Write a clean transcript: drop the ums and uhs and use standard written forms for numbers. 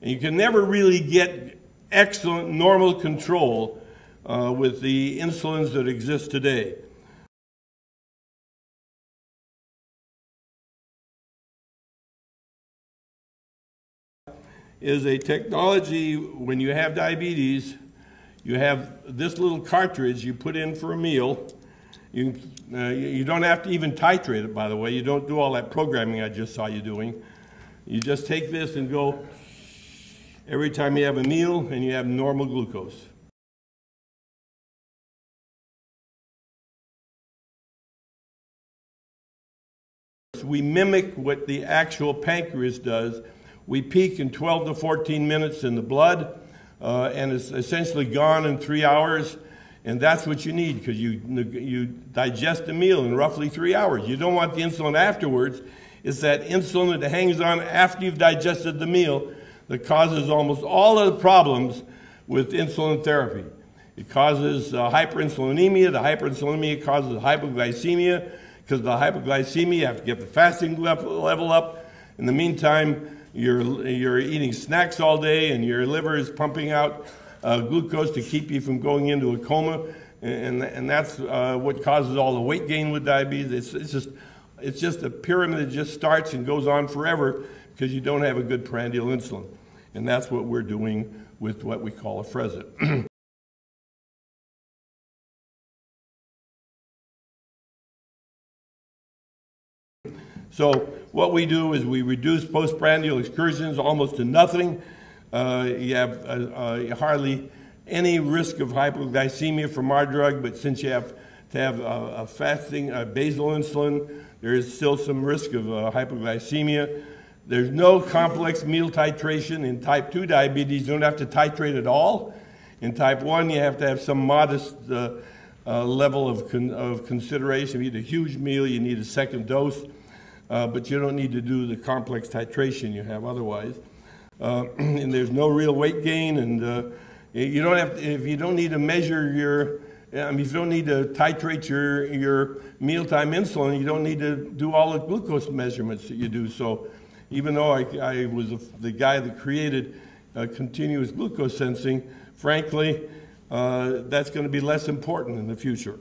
And you can never really get excellent normal control with the insulins that exist today. Is a technology, when you have diabetes, you have this little cartridge you put in for a meal. You don't have to even titrate it, by the way. You don't do all that programming I just saw you doing. You just take this and go every time you have a meal and you have normal glucose. We mimic what the actual pancreas does. We peak in 12 to 14 minutes in the blood, and it's essentially gone in 3 hours. And that's what you need, because you digest a meal in roughly 3 hours. You don't want the insulin afterwards. It's that insulin that hangs on after you've digested the meal that causes almost all of the problems with insulin therapy. It causes hyperinsulinemia. The hyperinsulinemia causes hypoglycemia. Because of the hypoglycemia, you have to get the fasting level up. In the meantime, you're eating snacks all day, and your liver is pumping out glucose to keep you from going into a coma, and that's what causes all the weight gain with diabetes. It's just a pyramid that just starts and goes on forever because you don't have a good prandial insulin, and that's what we're doing with what we call Afrezza. So what we do is we reduce postprandial excursions almost to nothing. You have hardly any risk of hypoglycemia from our drug, but since you have to have a fasting basal insulin, there is still some risk of hypoglycemia. There's no complex meal titration in type 2 diabetes. You don't have to titrate at all. In type 1, you have to have some modest level of consideration. If you eat a huge meal, you need a second dose, but you don't need to do the complex titration you have otherwise. And there's no real weight gain, and you don't have to, if you don't need to measure your, if you don't need to titrate your mealtime insulin, you don't need to do all the glucose measurements that you do. So even though I was the guy that created continuous glucose sensing, frankly, that's going to be less important in the future.